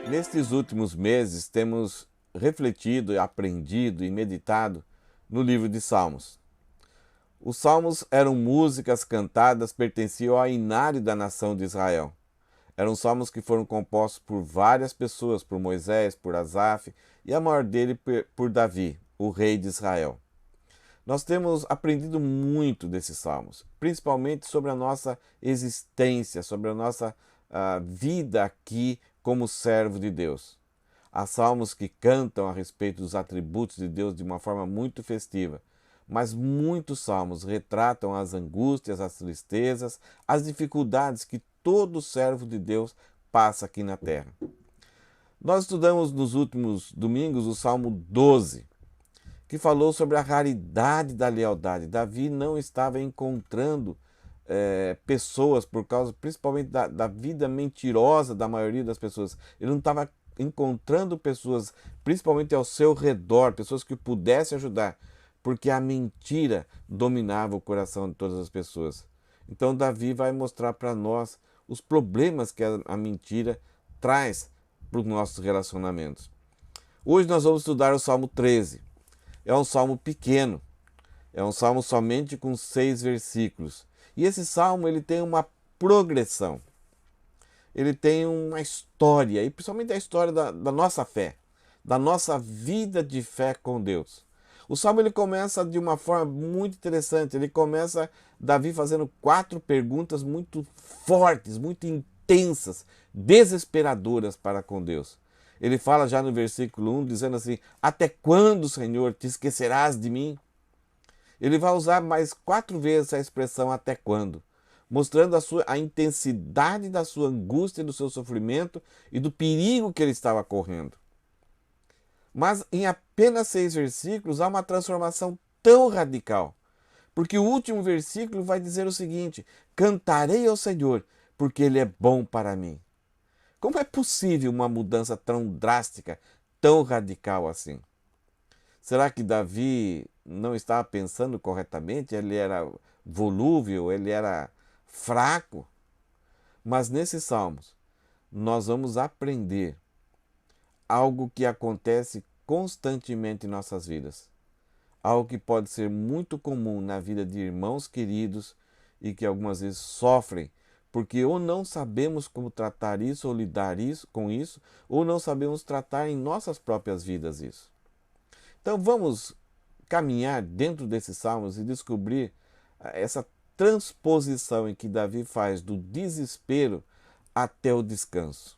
Nestes últimos meses, temos refletido, aprendido e meditado no livro de Salmos. Os Salmos eram músicas cantadas, pertenciam ao inário da nação de Israel. Eram salmos que foram compostos por várias pessoas, por Moisés, por Asaf e a maior dele por Davi, o rei de Israel. Nós temos aprendido muito desses salmos, principalmente sobre a nossa existência, sobre a nossa vida aqui como servo de Deus. Há salmos que cantam a respeito dos atributos de Deus de uma forma muito festiva, mas muitos salmos retratam as angústias, as tristezas, as dificuldades que todo servo de Deus passa aqui na terra. Nós estudamos nos últimos domingos o Salmo 12, que falou sobre a raridade da lealdade. Davi não estava encontrando pessoas por causa principalmente da vida mentirosa da maioria das pessoas. Ele não estava encontrando pessoas, principalmente ao seu redor, pessoas que pudessem ajudar, porque a mentira dominava o coração de todas as pessoas. Então Davi vai mostrar para nós os problemas que a mentira traz para os nossos relacionamentos. Hoje nós vamos estudar o Salmo 13. É um salmo pequeno, é um salmo somente com 6 versículos. E esse salmo ele tem uma progressão, ele tem uma história, e principalmente a história da nossa fé, da nossa vida de fé com Deus. O salmo ele começa de uma forma muito interessante, ele começa Davi fazendo 4 perguntas muito fortes, muito intensas, desesperadoras para com Deus. Ele fala já no versículo 1, dizendo assim: até quando, Senhor, te esquecerás de mim? Ele vai usar mais 4 vezes a expressão até quando, mostrando a intensidade da sua angústia, do seu sofrimento e do perigo que ele estava correndo. Mas em apenas 6 versículos há uma transformação tão radical, porque o último versículo vai dizer o seguinte: cantarei ao Senhor, porque Ele é bom para mim. Como é possível uma mudança tão drástica, tão radical assim? Será que Davi não estava pensando corretamente? Ele era volúvel, ele era fraco? Mas nesses salmos, nós vamos aprender algo que acontece constantemente em nossas vidas. Algo que pode ser muito comum na vida de irmãos queridos e que algumas vezes sofrem porque ou não sabemos como tratar isso ou lidar com isso, ou não sabemos tratar em nossas próprias vidas isso. Então vamos caminhar dentro desses salmos e descobrir essa transposição em que Davi faz do desespero até o descanso.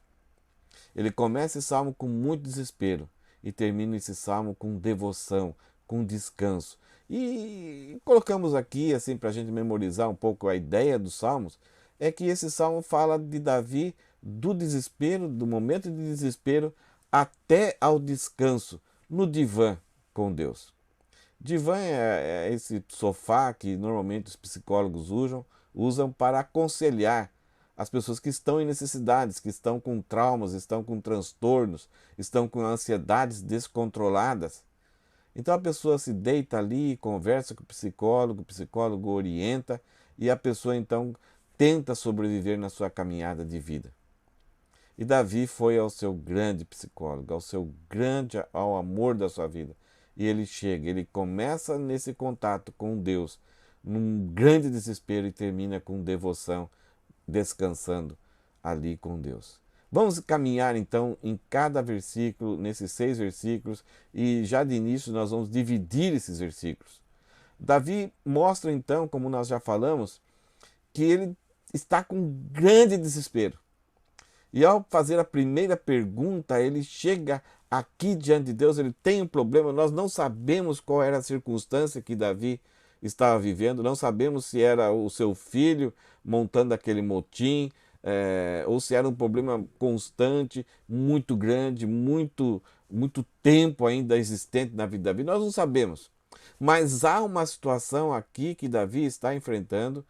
Ele começa esse salmo com muito desespero e termina esse salmo com devoção, com descanso. E colocamos aqui, assim, para a gente memorizar um pouco a ideia dos salmos, é que esse salmo fala de Davi do desespero, do momento de desespero, até ao descanso, no divã com Deus. Divã é esse sofá que normalmente os psicólogos usam para aconselhar as pessoas que estão em necessidades, que estão com traumas, estão com transtornos, estão com ansiedades descontroladas. Então a pessoa se deita ali, conversa com o psicólogo orienta e a pessoa então tenta sobreviver na sua caminhada de vida. E Davi foi ao seu grande psicólogo, ao amor da sua vida. E ele começa nesse contato com Deus, num grande desespero e termina com devoção, descansando ali com Deus. Vamos caminhar então em cada versículo, nesses 6 versículos, e já de início nós vamos dividir esses versículos. Davi mostra então, como nós já falamos, que ele está com grande desespero. E ao fazer a primeira pergunta, ele chega aqui diante de Deus, ele tem um problema, nós não sabemos qual era a circunstância que Davi estava vivendo, não sabemos se era o seu filho montando aquele motim, ou se era um problema constante, muito grande, muito tempo ainda existente na vida de Davi, nós não sabemos. Mas há uma situação aqui que Davi está enfrentando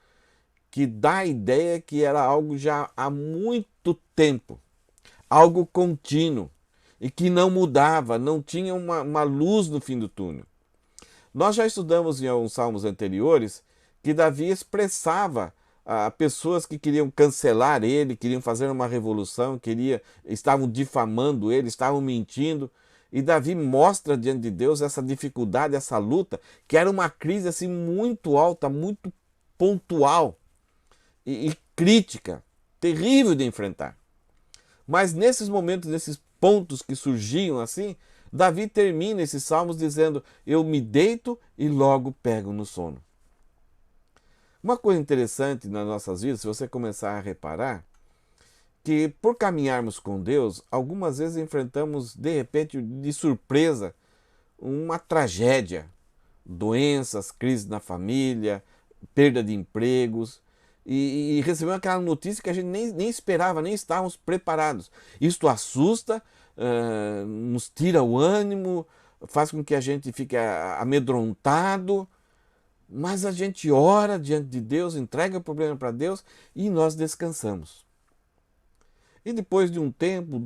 que dá a ideia que era algo já há muito tempo, algo contínuo e que não mudava, não tinha uma luz no fim do túnel. Nós já estudamos em alguns salmos anteriores que Davi expressava pessoas que queriam cancelar ele, queriam fazer uma revolução, estavam difamando ele, estavam mentindo. E Davi mostra diante de Deus essa dificuldade, essa luta, que era uma crise assim muito alta, muito pontual e crítica, terrível de enfrentar. Mas nesses momentos, nesses pontos que surgiam assim, Davi termina esses salmos dizendo: eu me deito e logo pego no sono. Uma coisa interessante nas nossas vidas, se você começar a reparar, que por caminharmos com Deus, algumas vezes enfrentamos de repente, de surpresa, uma tragédia, doenças, crises na família, perda de empregos, e recebemos aquela notícia que a gente nem esperava, nem estávamos preparados. Isto assusta, nos tira o ânimo, faz com que a gente fique amedrontado, mas a gente ora diante de Deus, entrega o problema para Deus e nós descansamos. E depois de um tempo,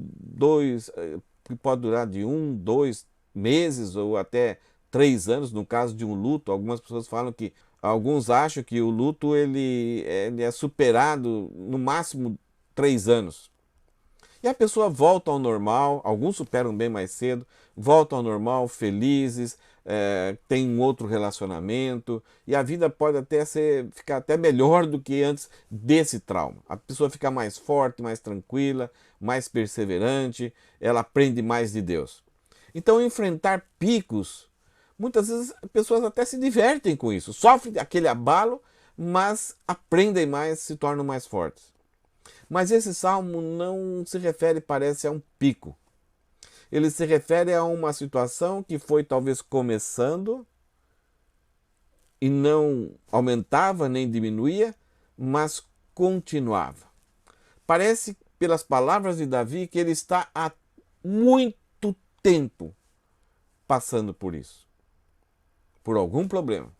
que pode durar de 1, 2 meses ou até 3 anos, no caso de um luto, algumas pessoas falam que, alguns acham que o luto ele é superado no máximo 3 anos. E a pessoa volta ao normal, alguns superam bem mais cedo, voltam ao normal, felizes, tem um outro relacionamento, e a vida pode ficar até melhor do que antes desse trauma. A pessoa fica mais forte, mais tranquila, mais perseverante, ela aprende mais de Deus. Então, enfrentar picos, muitas vezes as pessoas até se divertem com isso, sofrem aquele abalo, mas aprendem mais, se tornam mais fortes. Mas esse salmo não se refere, parece, a um pico. Ele se refere a uma situação que foi talvez começando e não aumentava nem diminuía, mas continuava. Parece, pelas palavras de Davi, que ele está há muito tempo passando por isso, por algum problema,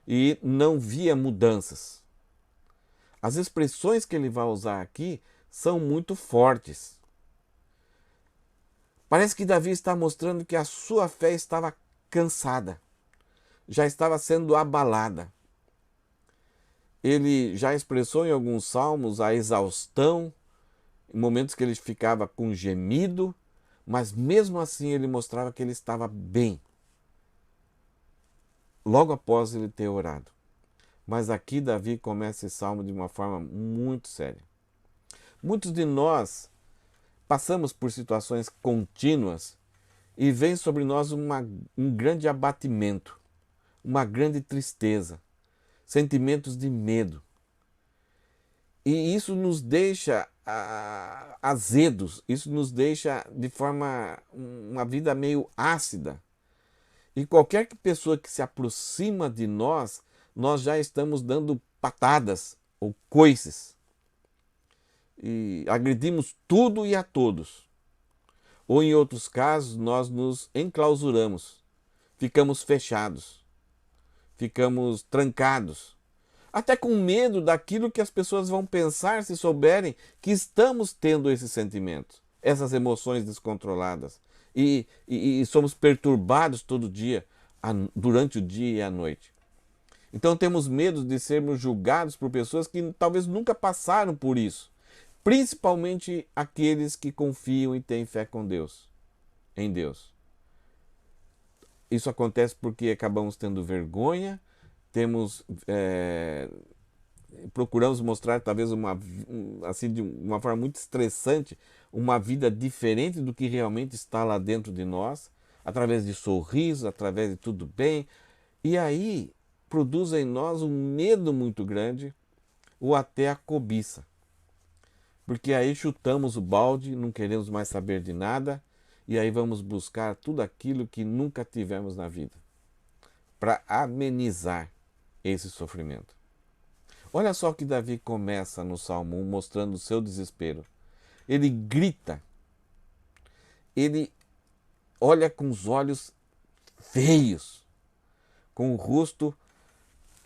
e não via mudanças. As expressões que ele vai usar aqui são muito fortes. Parece que Davi está mostrando que a sua fé estava cansada, já estava sendo abalada. Ele já expressou em alguns salmos a exaustão, em momentos que ele ficava com gemido, mas mesmo assim ele mostrava que ele estava bem, logo após ele ter orado. Mas aqui Davi começa esse salmo de uma forma muito séria. Muitos de nós passamos por situações contínuas e vem sobre nós um grande abatimento, uma grande tristeza, sentimentos de medo. E isso nos deixa azedos, isso nos deixa de uma vida meio ácida. E qualquer pessoa que se aproxima de nós, nós já estamos dando patadas ou coices. E agredimos tudo e a todos. Ou em outros casos, nós nos enclausuramos, ficamos fechados, ficamos trancados, até com medo daquilo que as pessoas vão pensar se souberem que estamos tendo esses sentimentos, essas emoções descontroladas. E somos perturbados todo dia, durante o dia e a noite. Então temos medo de sermos julgados por pessoas que talvez nunca passaram por isso. Principalmente aqueles que confiam e têm fé em Deus. Isso acontece porque acabamos tendo vergonha, procuramos mostrar talvez assim, de uma forma muito estressante, uma vida diferente do que realmente está lá dentro de nós, através de sorrisos, através de tudo bem, e aí produz em nós um medo muito grande, ou até a cobiça. Porque aí chutamos o balde, não queremos mais saber de nada, e aí vamos buscar tudo aquilo que nunca tivemos na vida, para amenizar esse sofrimento. Olha só que Davi começa no Salmo 1 mostrando o seu desespero. Ele grita, ele olha com os olhos feios, com o rosto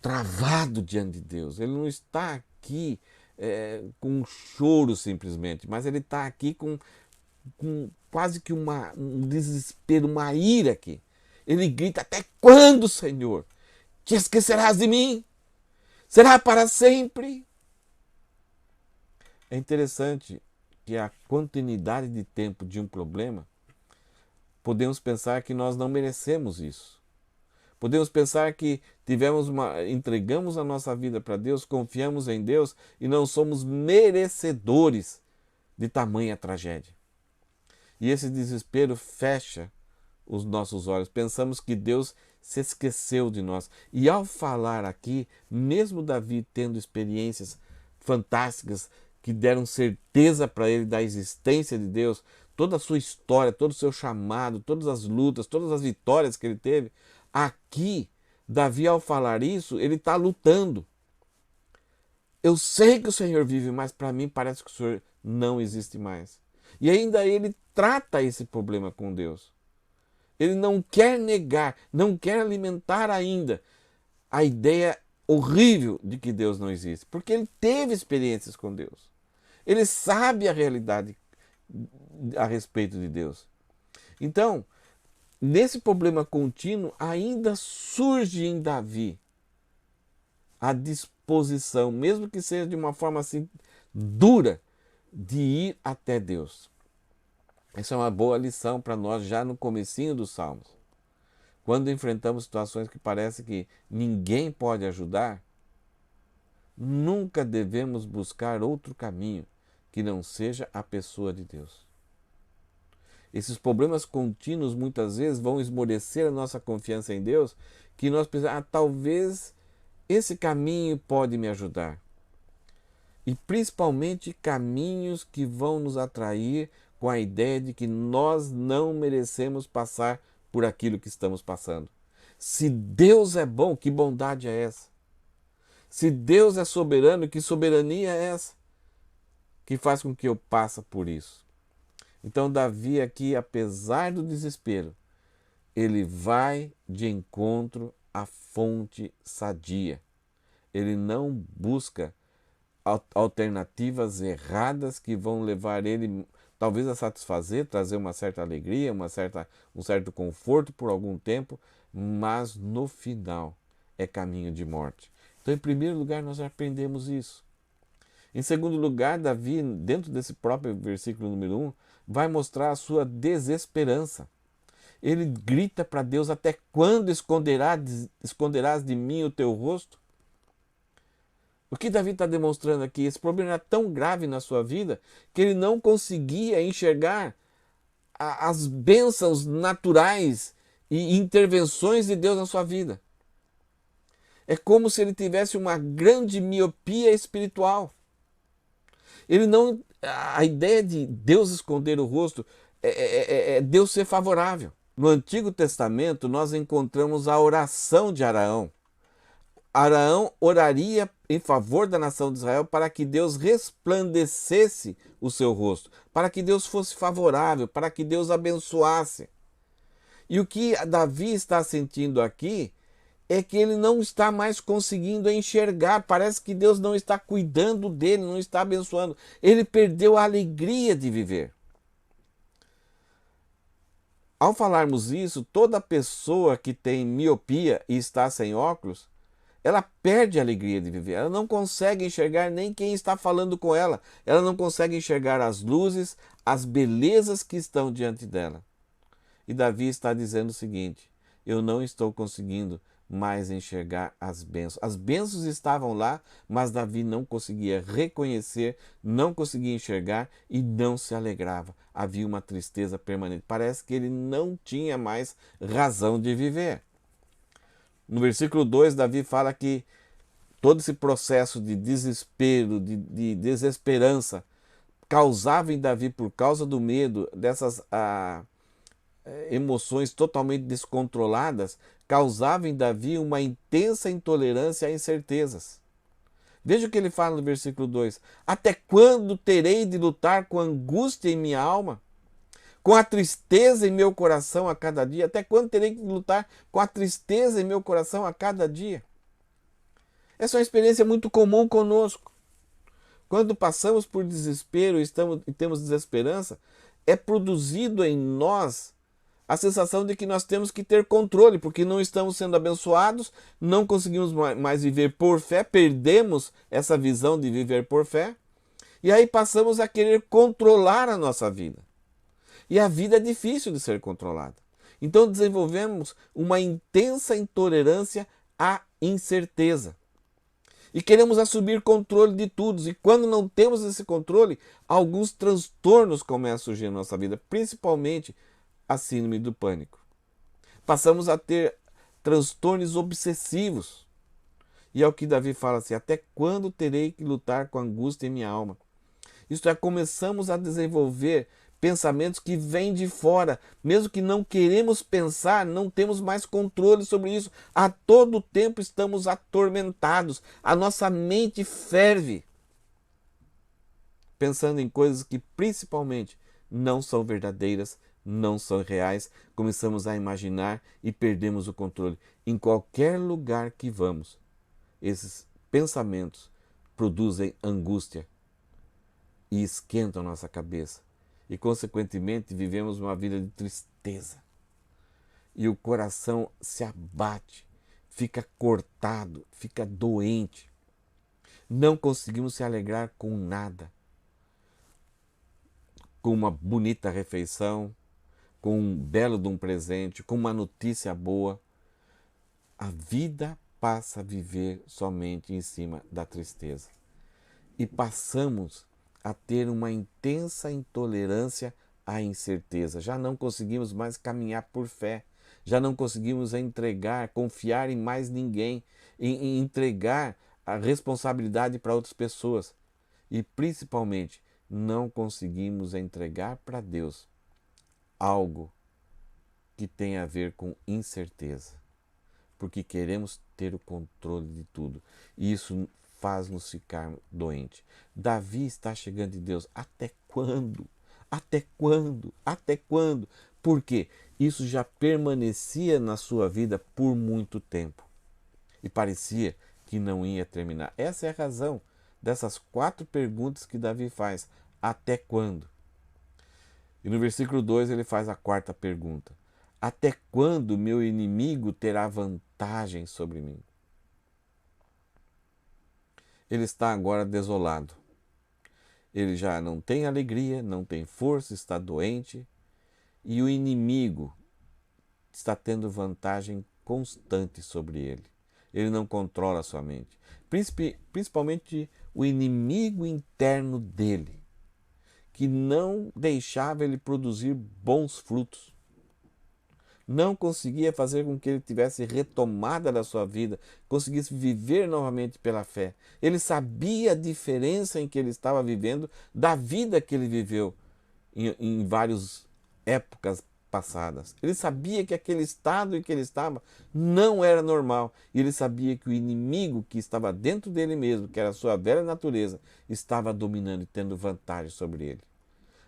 travado diante de Deus. Ele não está aqui com um choro simplesmente, mas ele está aqui com quase que um desespero, uma ira aqui. Ele grita: até quando, Senhor? Te esquecerás de mim? Será para sempre? É interessante que a continuidade de tempo de um problema, podemos pensar que nós não merecemos isso. Podemos pensar que entregamos a nossa vida para Deus, confiamos em Deus e não somos merecedores de tamanha tragédia. E esse desespero fecha os nossos olhos. Pensamos que Deus se esqueceu de nós. E ao falar aqui, mesmo Davi tendo experiências fantásticas que deram certeza para ele da existência de Deus, toda a sua história, todo o seu chamado, todas as lutas, todas as vitórias que ele teve, aqui, Davi, ao falar isso, ele está lutando. Eu sei que o Senhor vive, mas para mim parece que o Senhor não existe mais. E ainda ele trata esse problema com Deus. Ele não quer negar, não quer alimentar ainda a ideia horrível de que Deus não existe, porque ele teve experiências com Deus. Ele sabe a realidade a respeito de Deus. Então, nesse problema contínuo, ainda surge em Davi a disposição, mesmo que seja de uma forma assim dura, de ir até Deus. Essa é uma boa lição para nós já no comecinho dos Salmos. Quando enfrentamos situações que parece que ninguém pode ajudar, nunca devemos buscar outro caminho que não seja a pessoa de Deus. Esses problemas contínuos muitas vezes vão esmorecer a nossa confiança em Deus, que nós pensamos, talvez esse caminho pode me ajudar. E principalmente caminhos que vão nos atrair com a ideia de que nós não merecemos passar por aquilo que estamos passando. Se Deus é bom, que bondade é essa? Se Deus é soberano, que soberania é essa que faz com que eu passe por isso? Então Davi aqui, apesar do desespero, ele vai de encontro à fonte sadia. Ele não busca alternativas erradas que vão levar ele talvez a satisfazer, trazer uma certa alegria, um certo conforto por algum tempo, mas no final é caminho de morte. Então, em primeiro lugar, nós aprendemos isso. Em segundo lugar, Davi, dentro desse próprio versículo número 1, vai mostrar a sua desesperança. Ele grita para Deus: até quando esconderás de mim o teu rosto? O que Davi está demonstrando aqui? Esse problema era tão grave na sua vida que ele não conseguia enxergar as bênçãos naturais e intervenções de Deus na sua vida. É como se ele tivesse uma grande miopia espiritual. A ideia de Deus esconder o rosto é Deus ser favorável. No Antigo Testamento nós encontramos a oração de Araão. Araão oraria em favor da nação de Israel para que Deus resplandecesse o seu rosto, para que Deus fosse favorável, para que Deus abençoasse. E o que Davi está sentindo aqui é que ele não está mais conseguindo enxergar, parece que Deus não está cuidando dele, não está abençoando. Ele perdeu a alegria de viver. Ao falarmos isso, toda pessoa que tem miopia e está sem óculos, ela perde a alegria de viver, ela não consegue enxergar nem quem está falando com ela, ela não consegue enxergar as luzes, as belezas que estão diante dela. E Davi está dizendo o seguinte: eu não estou conseguindo mais enxergar as bênçãos. As bênçãos estavam lá, mas Davi não conseguia reconhecer, não conseguia enxergar e não se alegrava. Havia uma tristeza permanente. Parece que ele não tinha mais razão de viver. No versículo 2, Davi fala que todo esse processo de desespero, de desesperança, causava em Davi, por causa do medo, dessas emoções totalmente descontroladas, causava em Davi uma intensa intolerância a incertezas. Veja o que ele fala no versículo 2: até quando terei de lutar com angústia em minha alma? Com a tristeza em meu coração a cada dia? Até quando terei de lutar com a tristeza em meu coração a cada dia? Essa é uma experiência muito comum conosco. Quando passamos por desespero e temos desesperança, é produzido em nós a sensação de que nós temos que ter controle, porque não estamos sendo abençoados, não conseguimos mais viver por fé, perdemos essa visão de viver por fé, e aí passamos a querer controlar a nossa vida. E a vida é difícil de ser controlada. Então desenvolvemos uma intensa intolerância à incerteza. E queremos assumir controle de tudo. E quando não temos esse controle, alguns transtornos começam a surgir na nossa vida, principalmente a síndrome do pânico. Passamos a ter transtornos obsessivos. E é o que Davi fala assim: até quando terei que lutar com a angústia em minha alma? Isto é, começamos a desenvolver pensamentos que vêm de fora, mesmo que não queremos pensar, não temos mais controle sobre isso. A todo tempo estamos atormentados, a nossa mente ferve, pensando em coisas que principalmente não são verdadeiras, não são reais. Começamos a imaginar e perdemos o controle. Em qualquer lugar que vamos, esses pensamentos produzem angústia e esquentam a nossa cabeça. E, consequentemente, vivemos uma vida de tristeza. E o coração se abate, fica cortado, fica doente. Não conseguimos se alegrar com nada. Com uma bonita refeição, com um belo de um presente, com uma notícia boa. A vida passa a viver somente em cima da tristeza. E passamos a ter uma intensa intolerância à incerteza. Já não conseguimos mais caminhar por fé. Já não conseguimos entregar, confiar em mais ninguém, em entregar a responsabilidade para outras pessoas. E principalmente, não conseguimos entregar para Deus algo que tenha a ver com incerteza. Porque queremos ter o controle de tudo. E isso faz-nos ficar doentes. Davi está chegando de Deus. Até quando? Até quando? Até quando? Por quê? Isso já permanecia na sua vida por muito tempo. E parecia que não ia terminar. Essa é a razão dessas 4 perguntas que Davi faz. Até quando? E no versículo 2 ele faz a 4ª pergunta. Até quando meu inimigo terá vantagem sobre mim? Ele está agora desolado. Ele já não tem alegria, não tem força, está doente. E o inimigo está tendo vantagem constante sobre ele. Ele não controla a sua mente. Principalmente o inimigo interno dele, que não deixava ele produzir bons frutos. Não conseguia fazer com que ele tivesse retomada da sua vida, conseguisse viver novamente pela fé. Ele sabia a diferença em que ele estava vivendo da vida que ele viveu em várias épocas passadas. Ele sabia que aquele estado em que ele estava não era normal. E ele sabia que o inimigo que estava dentro dele mesmo, que era a sua velha natureza, estava dominando e tendo vantagem sobre ele.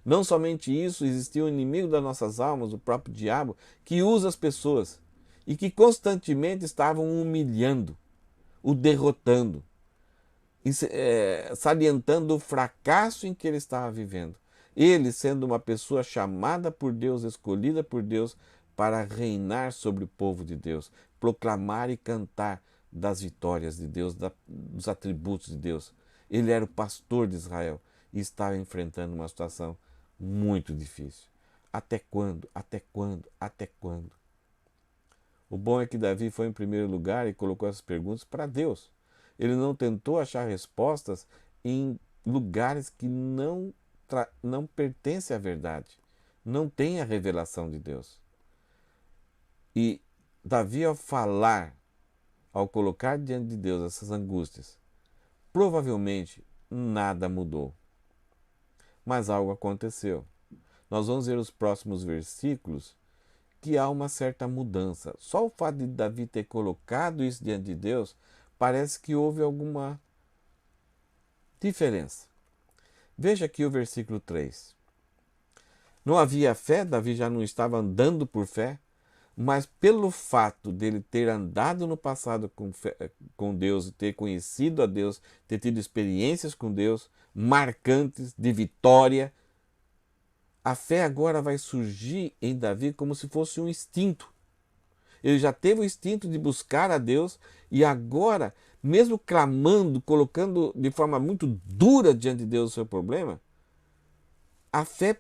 Não somente isso, existia um inimigo das nossas almas, o próprio diabo, que usa as pessoas e que constantemente estavam humilhando, o derrotando, salientando o fracasso em que ele estava vivendo. Ele sendo uma pessoa chamada por Deus, escolhida por Deus para reinar sobre o povo de Deus, proclamar e cantar das vitórias de Deus, dos atributos de Deus. Ele era o pastor de Israel e estava enfrentando uma situação muito difícil. Até quando? Até quando? Até quando? O bom é que Davi foi em primeiro lugar e colocou essas perguntas para Deus. Ele não tentou achar respostas em lugares que não pertencem à verdade. Não tem a revelação de Deus. E Davi, ao falar, ao colocar diante de Deus essas angústias, provavelmente nada mudou. Mas algo aconteceu. Nós vamos ver os próximos versículos que há uma certa mudança. Só o fato de Davi ter colocado isso diante de Deus, parece que houve alguma diferença. Veja aqui o versículo 3. Não havia fé, Davi já não estava andando por fé, mas pelo fato dele ter andado no passado com Deus, ter conhecido a Deus, ter tido experiências com Deus, marcantes, de vitória, A fé agora vai surgir em Davi como se fosse um instinto. Ele já teve o instinto de buscar a Deus e agora, mesmo clamando, colocando de forma muito dura diante de Deus o seu problema, a fé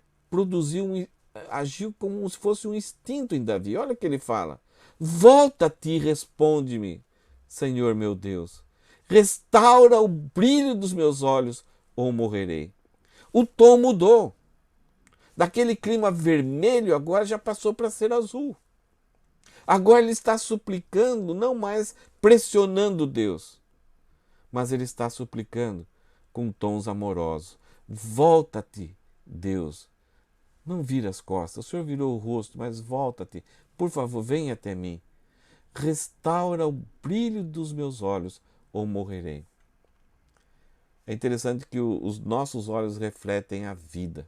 agiu como se fosse um instinto em Davi. Olha o que ele fala: volta-te e responde-me, Senhor meu Deus. Restaura o brilho dos meus olhos ou morrerei. O tom mudou. Daquele clima vermelho agora já passou para ser azul. Agora ele está suplicando, não mais pressionando Deus, mas ele está suplicando com tons amorosos. Volta-te, Deus. Não vira as costas. O Senhor virou o rosto, mas volta-te. Por favor, venha até mim. Restaura o brilho dos meus olhos ou morrerei. É interessante que os nossos olhos refletem a vida.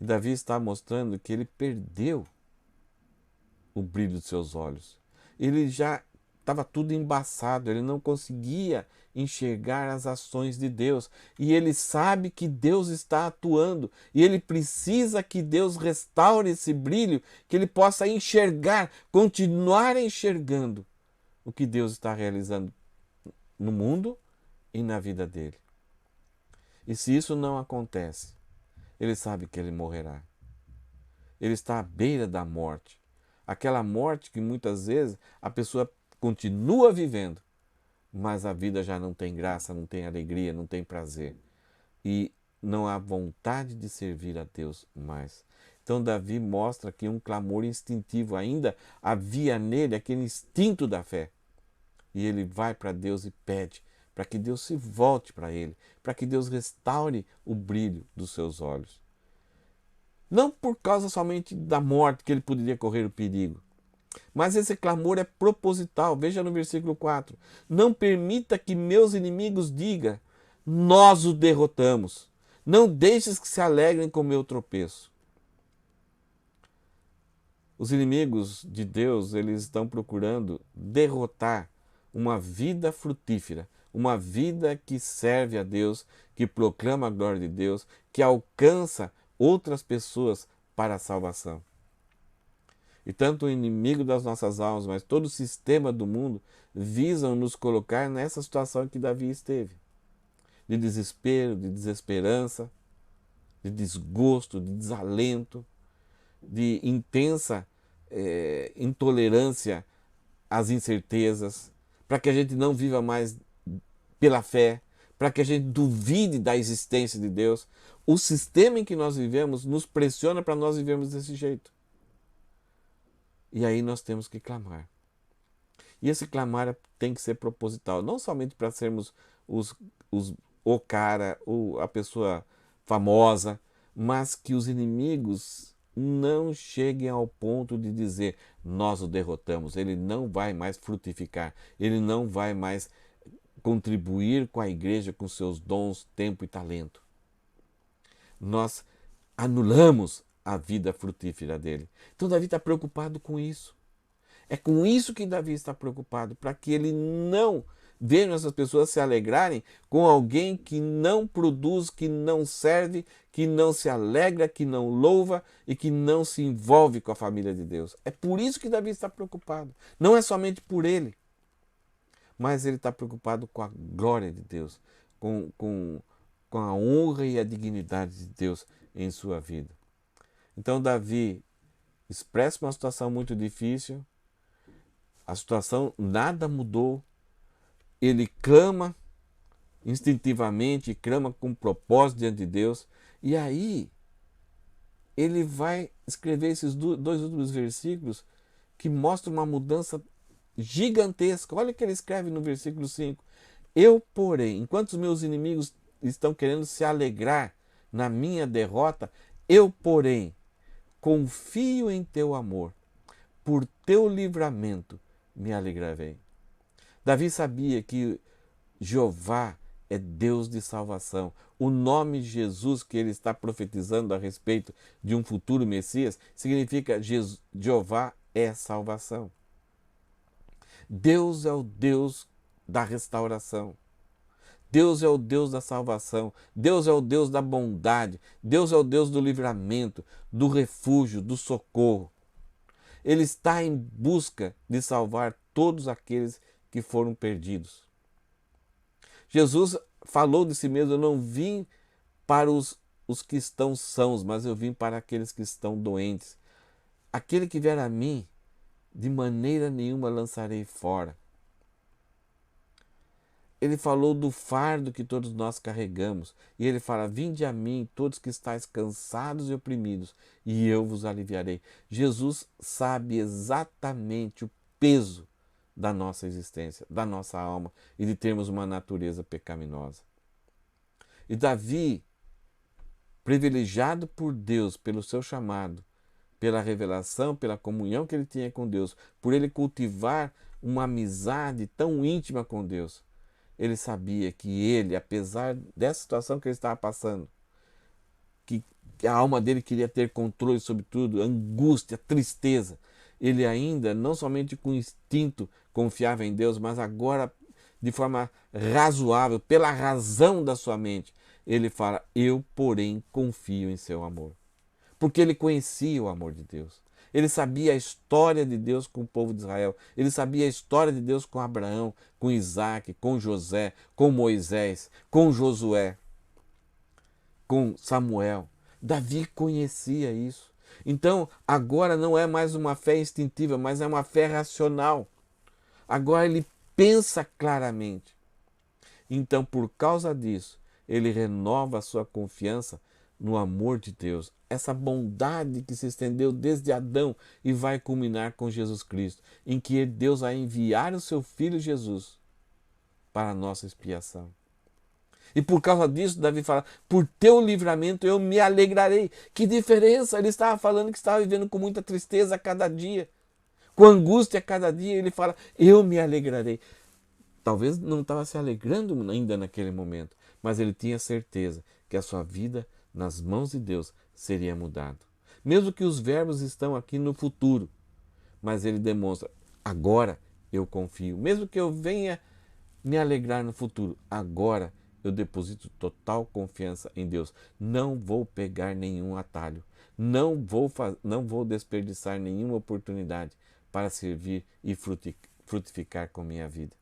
E Davi está mostrando que ele perdeu o brilho dos seus olhos. Ele já estava tudo embaçado, ele não conseguia enxergar as ações de Deus. E ele sabe que Deus está atuando. E ele precisa que Deus restaure esse brilho, que ele possa enxergar, continuar enxergando o que Deus está realizando no mundo e na vida dele. E se isso não acontece, ele sabe que ele morrerá. Ele está à beira da morte. Aquela morte que muitas vezes a pessoa continua vivendo, mas a vida já não tem graça, não tem alegria, não tem prazer. E não há vontade de servir a Deus mais. Então Davi mostra que um clamor instintivo ainda havia nele, aquele instinto da fé. E ele vai para Deus e pede para que Deus se volte para ele, para que Deus restaure o brilho dos seus olhos. Não por causa somente da morte que ele poderia correr o perigo, mas esse clamor é proposital. Veja no versículo 4. Não permita que meus inimigos digam, nós o derrotamos. Não deixes que se alegrem com meu tropeço. Os inimigos de Deus, eles estão procurando derrotar uma vida frutífera, uma vida que serve a Deus, que proclama a glória de Deus, que alcança outras pessoas para a salvação. E tanto o inimigo das nossas almas, mas todo o sistema do mundo visam nos colocar nessa situação que Davi esteve. De desespero, de desesperança, de desgosto, de desalento, de intensa intolerância às incertezas, para que a gente não viva mais pela fé, para que a gente duvide da existência de Deus. O sistema em que nós vivemos nos pressiona para nós vivermos desse jeito. E aí nós temos que clamar. E esse clamar tem que ser proposital, não somente para sermos o cara, a pessoa famosa, mas que os inimigos não cheguem ao ponto de dizer, nós o derrotamos, ele não vai mais frutificar, ele não vai mais contribuir com a igreja com seus dons, tempo e talento. Nós anulamos a vida frutífera dele. Então Davi está preocupado com isso. É com isso que Davi está preocupado, para que ele não veja essas pessoas se alegrarem com alguém que não produz, que não serve, que não se alegra, que não louva e que não se envolve com a família de Deus. É por isso que Davi está preocupado. Não é somente por ele, mas ele está preocupado com a glória de Deus, com a honra e a dignidade de Deus em sua vida. Então Davi expressa uma situação muito difícil, a situação nada mudou, ele clama instintivamente, clama com propósito diante de Deus, e aí ele vai escrever esses dois últimos versículos que mostram uma mudança gigantesca. Olha o que ele escreve no versículo 5. Eu, porém, enquanto os meus inimigos estão querendo se alegrar na minha derrota, eu, porém, confio em teu amor, por teu livramento me alegrarei. Davi sabia que Jeová é Deus de salvação. O nome Jesus que ele está profetizando a respeito de um futuro Messias significa Jeová é salvação. Deus é o Deus da restauração. Deus é o Deus da salvação, Deus é o Deus da bondade, Deus é o Deus do livramento, do refúgio, do socorro. Ele está em busca de salvar todos aqueles que foram perdidos. Jesus falou de si mesmo: eu não vim para os que estão sãos, mas eu vim para aqueles que estão doentes. Aquele que vier a mim, de maneira nenhuma lançarei fora. Ele falou do fardo que todos nós carregamos. E ele fala: vinde a mim, todos que estáis cansados e oprimidos, e eu vos aliviarei. Jesus sabe exatamente o peso da nossa existência, da nossa alma e de termos uma natureza pecaminosa. E Davi, privilegiado por Deus, pelo seu chamado, pela revelação, pela comunhão que ele tinha com Deus, por ele cultivar uma amizade tão íntima com Deus, ele sabia que ele, apesar dessa situação que ele estava passando, que a alma dele queria ter controle sobre tudo, angústia, tristeza, ele ainda, não somente com instinto, confiava em Deus, mas agora, de forma razoável, pela razão da sua mente, ele fala: eu, porém, confio em seu amor. Porque ele conhecia o amor de Deus. Ele sabia a história de Deus com o povo de Israel. Ele sabia a história de Deus com Abraão, com Isaac, com José, com Moisés, com Josué, com Samuel. Davi conhecia isso. Então, agora não é mais uma fé instintiva, mas é uma fé racional. Agora ele pensa claramente. Então, por causa disso, ele renova a sua confiança no amor de Deus, essa bondade que se estendeu desde Adão e vai culminar com Jesus Cristo, em que Deus vai enviar o seu Filho Jesus para a nossa expiação. E por causa disso, Davi fala: por teu livramento eu me alegrarei. Que diferença! Ele estava falando que estava vivendo com muita tristeza a cada dia, com angústia a cada dia. Ele fala: eu me alegrarei. Talvez não estava se alegrando ainda naquele momento, mas ele tinha certeza que a sua vida nas mãos de Deus seria mudado. Mesmo que os verbos estão aqui no futuro, mas ele demonstra: agora eu confio. Mesmo que eu venha me alegrar no futuro, agora eu deposito total confiança em Deus. Não vou pegar nenhum atalho, não vou desperdiçar nenhuma oportunidade para servir e frutificar com minha vida.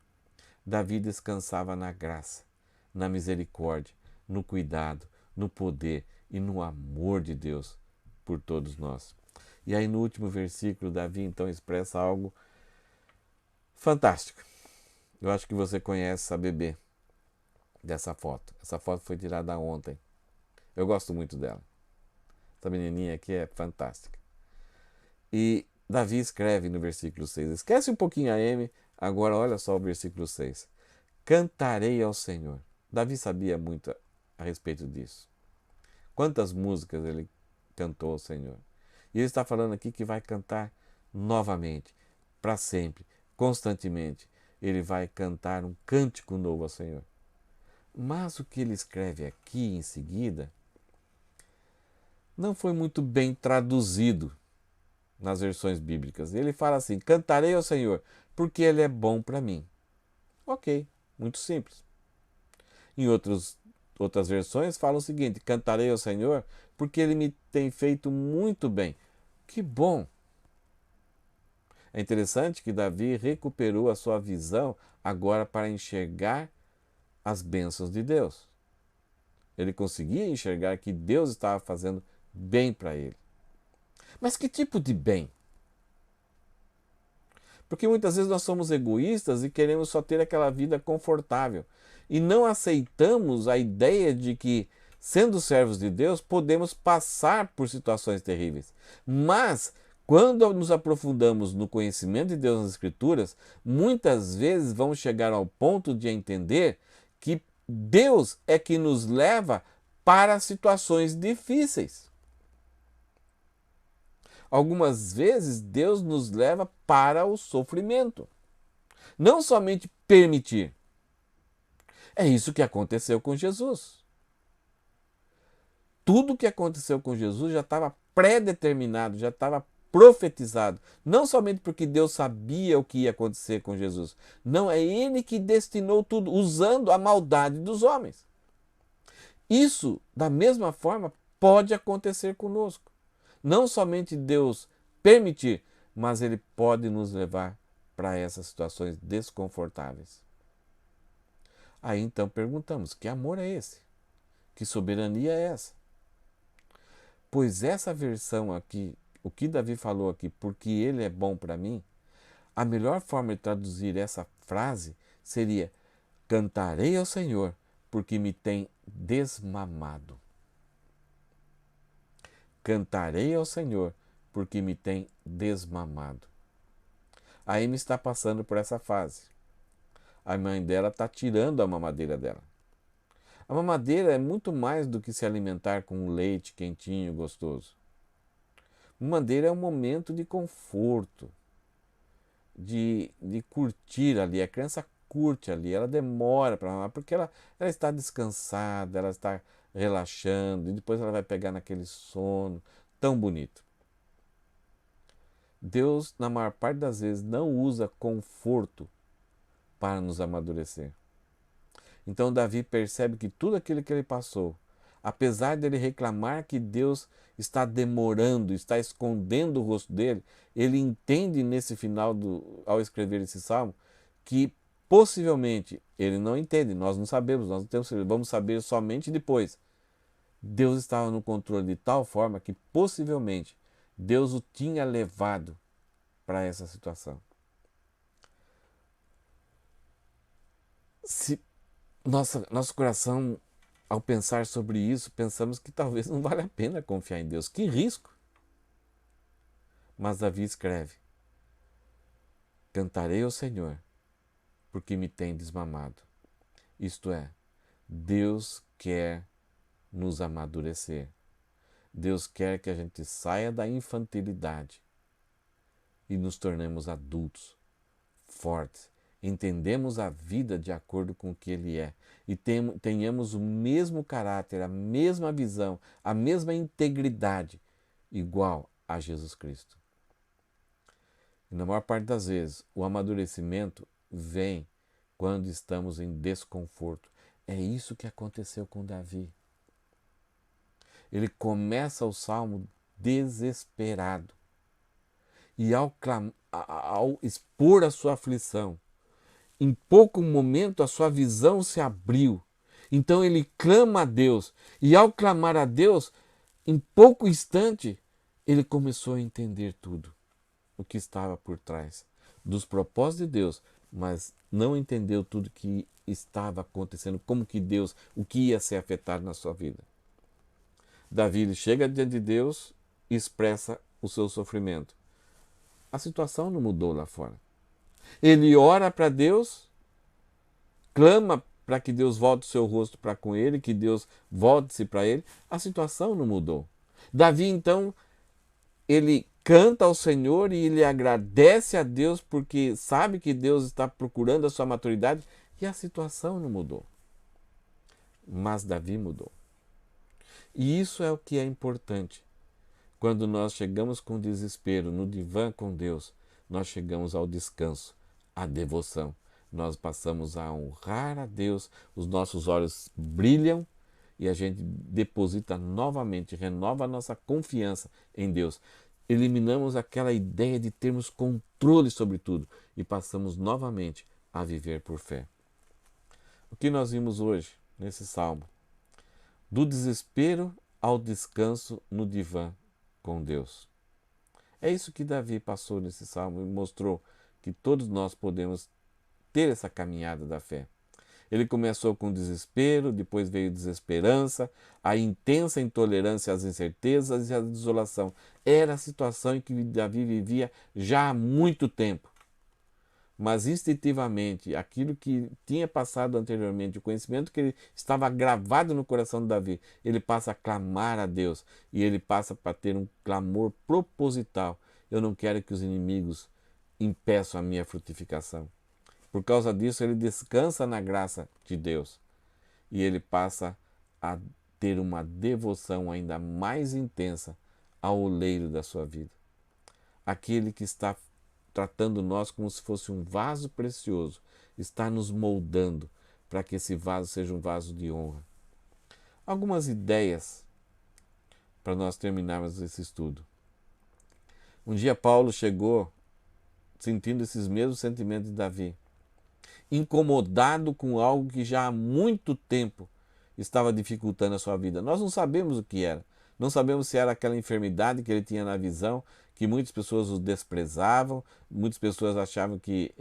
Davi descansava na graça, na misericórdia, no cuidado, no poder e no amor de Deus por todos nós. E aí no último versículo, Davi então expressa algo fantástico. Eu acho que você conhece a bebê dessa foto. Essa foto foi tirada ontem. Eu gosto muito dela. Essa menininha aqui é fantástica. E Davi escreve no versículo 6. Esquece um pouquinho a M, agora olha só o versículo 6. Cantarei ao Senhor. Davi sabia muito a respeito disso. Quantas músicas ele cantou ao Senhor. E ele está falando aqui que vai cantar novamente, para sempre, constantemente. Ele vai cantar um cântico novo ao Senhor. Mas o que ele escreve aqui em seguida não foi muito bem traduzido nas versões bíblicas. Ele fala assim: cantarei ao Senhor, porque Ele é bom para mim. Ok, muito simples. Em outras versões falam o seguinte: cantarei ao Senhor, porque Ele me tem feito muito bem. Que bom! É interessante que Davi recuperou a sua visão agora para enxergar as bênçãos de Deus. Ele conseguia enxergar que Deus estava fazendo bem para ele. Mas que tipo de bem? Porque muitas vezes nós somos egoístas e queremos só ter aquela vida confortável. E não aceitamos a ideia de que, sendo servos de Deus, podemos passar por situações terríveis. Mas, quando nos aprofundamos no conhecimento de Deus nas Escrituras, muitas vezes vamos chegar ao ponto de entender que Deus é que nos leva para situações difíceis. Algumas vezes Deus nos leva para o sofrimento. Não somente permitir. É isso que aconteceu com Jesus. Tudo que aconteceu com Jesus já estava pré-determinado, já estava profetizado. Não somente porque Deus sabia o que ia acontecer com Jesus. Não, é Ele que destinou tudo, usando a maldade dos homens. Isso, da mesma forma, pode acontecer conosco. Não somente Deus permitir, mas Ele pode nos levar para essas situações desconfortáveis. Aí então perguntamos, que amor é esse? Que soberania é essa? Pois essa versão aqui, o que Davi falou aqui, porque ele é bom para mim, a melhor forma de traduzir essa frase seria: cantarei ao Senhor, porque me tem desmamado. Cantarei ao Senhor, porque me tem desmamado. A Amy está passando por essa fase. A mãe dela está tirando a mamadeira dela. A mamadeira é muito mais do que se alimentar com um leite quentinho e gostoso. Mamadeira é um momento de conforto, de curtir ali. A criança curte ali, ela demora para mamar, porque ela está descansada, ela está relaxando, e depois ela vai pegar naquele sono tão bonito. Deus, na maior parte das vezes, não usa conforto para nos amadurecer. Então Davi percebe que tudo aquilo que ele passou, apesar dele reclamar que Deus está demorando, está escondendo o rosto dele, ele entende nesse final, ao escrever esse salmo, que possivelmente, ele não entende, nós não sabemos, nós não temos, vamos saber somente depois. Deus estava no controle de tal forma que possivelmente Deus o tinha levado para essa situação. Se nosso coração, ao pensar sobre isso, pensamos que talvez não vale a pena confiar em Deus. Que risco! Mas Davi escreve: cantarei ao Senhor, porque me tem desmamado. Isto é, Deus quer nos amadurecer. Deus quer que a gente saia da infantilidade e nos tornemos adultos, fortes, entendemos a vida de acordo com o que Ele é e tenhamos o mesmo caráter, a mesma visão, a mesma integridade, igual a Jesus Cristo. E na maior parte das vezes, o amadurecimento vem quando estamos em desconforto. É isso que aconteceu com Davi. Ele começa o salmo desesperado. E ao expor a sua aflição, em pouco momento a sua visão se abriu. Então ele clama a Deus. E ao clamar a Deus, em pouco instante, ele começou a entender tudo o que estava por trás dos propósitos de Deus, mas não entendeu tudo que estava acontecendo, como que Deus, o que ia ser afetado na sua vida. Davi chega diante de Deus e expressa o seu sofrimento. A situação não mudou lá fora. Ele ora para Deus, clama para que Deus volte o seu rosto para com ele, que Deus volte-se para ele. A situação não mudou. Davi, então, ele canta ao Senhor e ele agradece a Deus porque sabe que Deus está procurando a sua maturidade e a situação não mudou. Mas Davi mudou. E isso é o que é importante. Quando nós chegamos com desespero no divã com Deus, nós chegamos ao descanso, à devoção. Nós passamos a honrar a Deus, os nossos olhos brilham e a gente deposita novamente, renova a nossa confiança em Deus. Eliminamos aquela ideia de termos controle sobre tudo e passamos novamente a viver por fé. O que nós vimos hoje nesse salmo? Do desespero ao descanso no divã com Deus. É isso que Davi passou nesse salmo e mostrou que todos nós podemos ter essa caminhada da fé. Ele começou com desespero, depois veio desesperança, a intensa intolerância às incertezas e à desolação. Era a situação em que Davi vivia já há muito tempo. Mas instintivamente, aquilo que tinha passado anteriormente, o conhecimento que estava gravado no coração de Davi, ele passa a clamar a Deus e ele passa para ter um clamor proposital. Eu não quero que os inimigos impeçam a minha frutificação. Por causa disso, ele descansa na graça de Deus e ele passa a ter uma devoção ainda mais intensa ao oleiro da sua vida. aquele que está tratando nós como se fosse um vaso precioso, está nos moldando para que esse vaso seja um vaso de honra. Algumas ideias para nós terminarmos esse estudo. Um dia Paulo chegou sentindo esses mesmos sentimentos de Davi, incomodado com algo que já há muito tempo estava dificultando a sua vida. Nós não sabemos o que era. Não sabemos se era aquela enfermidade que ele tinha na visão, que muitas pessoas o desprezavam, muitas pessoas achavam que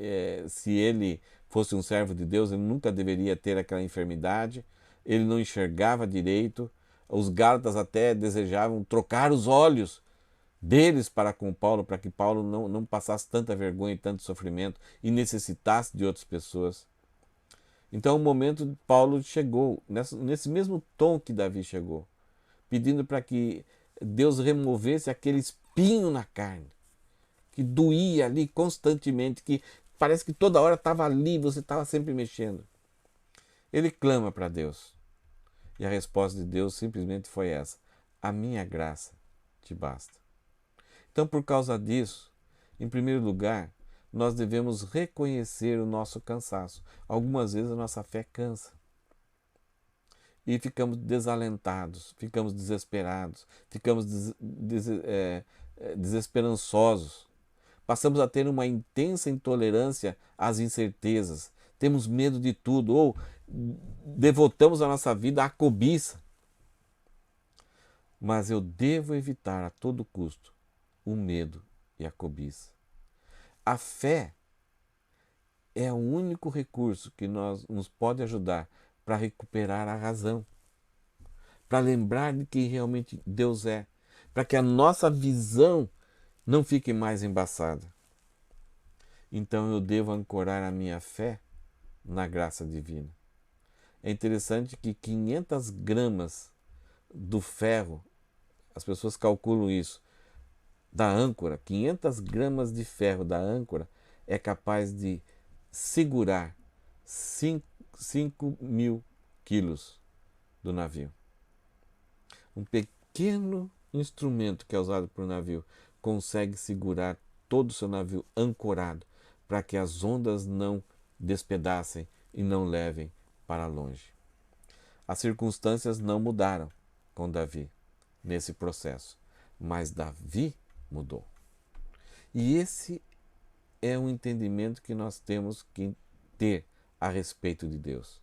se ele fosse um servo de Deus, ele nunca deveria ter aquela enfermidade, ele não enxergava direito. Os Gálatas até desejavam trocar os olhos deles para com Paulo, para que Paulo não passasse tanta vergonha e tanto sofrimento e necessitasse de outras pessoas. Então o momento de Paulo chegou, nesse mesmo tom que Davi chegou, pedindo para que Deus removesse aquele espinho na carne, que doía ali constantemente, que parece que toda hora estava ali, você estava sempre mexendo. Ele clama para Deus. E a resposta de Deus simplesmente foi essa: a minha graça te basta. Então, por causa disso, em primeiro lugar, nós devemos reconhecer o nosso cansaço. Algumas vezes a nossa fé cansa. E ficamos desalentados, ficamos desesperados, ficamos desesperançosos. Passamos a ter uma intensa intolerância às incertezas. Temos medo de tudo, ou devotamos a nossa vida à cobiça. Mas eu devo evitar a todo custo o medo e a cobiça. A fé é o único recurso que nos pode ajudar para recuperar a razão, para lembrar de quem realmente Deus é, para que a nossa visão não fique mais embaçada. Então eu devo ancorar a minha fé na graça divina. É interessante que 500 gramas do ferro, as pessoas calculam isso, da âncora, 500 gramas de ferro da âncora é capaz de segurar 5.000 quilos do navio. Um pequeno instrumento que é usado por um navio consegue segurar todo o seu navio ancorado para que as ondas não despedacem e não levem para longe. As circunstâncias não mudaram com Davi nesse processo, mas Davi mudou. E esse é um entendimento que nós temos que ter a respeito de Deus.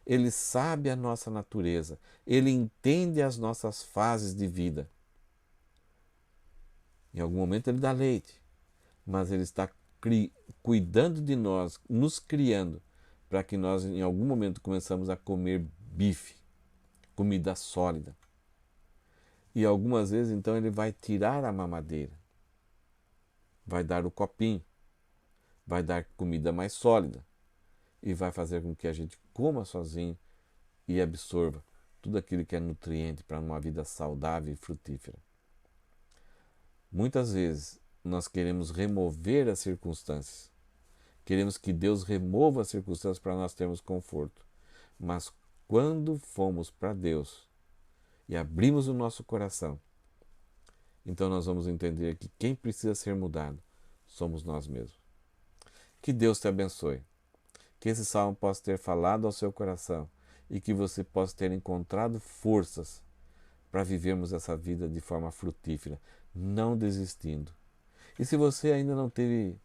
Ele sabe a nossa natureza, ele entende as nossas fases de vida. Em algum momento ele dá leite, mas ele está cuidando de nós, nos criando, para que nós em algum momento começamos a comer bife, comida sólida. E algumas vezes então ele vai tirar a mamadeira, vai dar o copinho, vai dar comida mais sólida e vai fazer com que a gente coma sozinho e absorva tudo aquilo que é nutriente para uma vida saudável e frutífera. Muitas vezes nós queremos remover as circunstâncias, queremos que Deus remova as circunstâncias para nós termos conforto, mas quando fomos para Deus e abrimos o nosso coração, então nós vamos entender que quem precisa ser mudado somos nós mesmos. Que Deus te abençoe. Que esse salmo possa ter falado ao seu coração e que você possa ter encontrado forças para vivermos essa vida de forma frutífera, não desistindo. E se você ainda não teve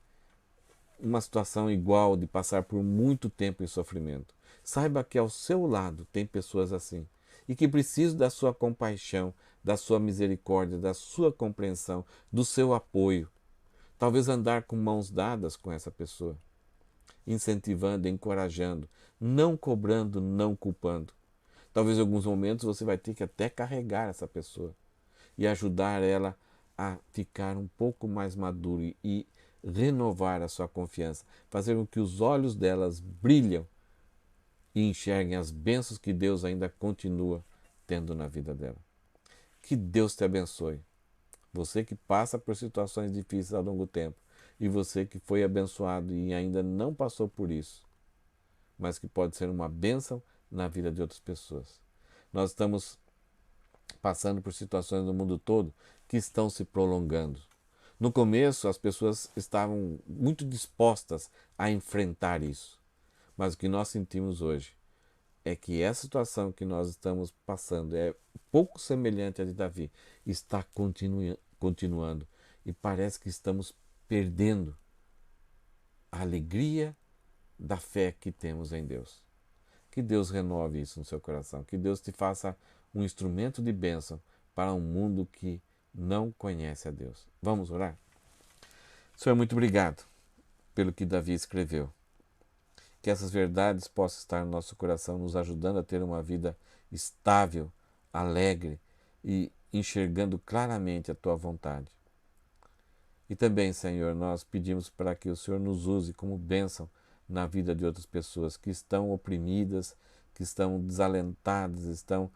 uma situação igual de passar por muito tempo em sofrimento, saiba que ao seu lado tem pessoas assim e que precisam da sua compaixão, da sua misericórdia, da sua compreensão, do seu apoio. Talvez andar com mãos dadas com essa pessoa, incentivando, encorajando, não cobrando, não culpando. Talvez em alguns momentos você vai ter que até carregar essa pessoa e ajudar ela a ficar um pouco mais madura e renovar a sua confiança, fazer com que os olhos delas brilhem e enxerguem as bênçãos que Deus ainda continua tendo na vida dela. Que Deus te abençoe. Você que passa por situações difíceis ao longo do tempo e você que foi abençoado e ainda não passou por isso, mas que pode ser uma bênção na vida de outras pessoas. Nós estamos passando por situações no mundo todo que estão se prolongando. No começo, as pessoas estavam muito dispostas a enfrentar isso. Mas o que nós sentimos hoje é que essa situação que nós estamos passando é pouco semelhante à de Davi, está continuando e parece que estamos perdendo a alegria da fé que temos em Deus. Que Deus renove isso no seu coração, que Deus te faça um instrumento de bênção para um mundo que não conhece a Deus. Vamos orar? Senhor, muito obrigado pelo que Davi escreveu. Que essas verdades possam estar no nosso coração, nos ajudando a ter uma vida estável, alegre e enxergando claramente a Tua vontade. E também, Senhor, nós pedimos para que o Senhor nos use como bênção na vida de outras pessoas que estão oprimidas, que estão desalentadas, estão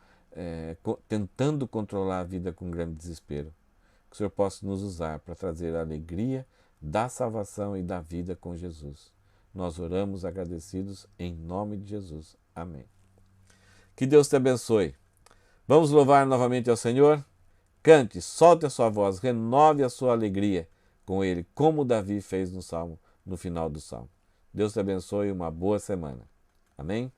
tentando controlar a vida com grande desespero. Que o Senhor possa nos usar para trazer a alegria da salvação e da vida com Jesus. Nós oramos agradecidos em nome de Jesus. Amém. Que Deus te abençoe. Vamos louvar novamente ao Senhor? Cante, solte a sua voz, renove a sua alegria com Ele, como Davi fez no Salmo, no final do Salmo. Deus te abençoe e uma boa semana. Amém?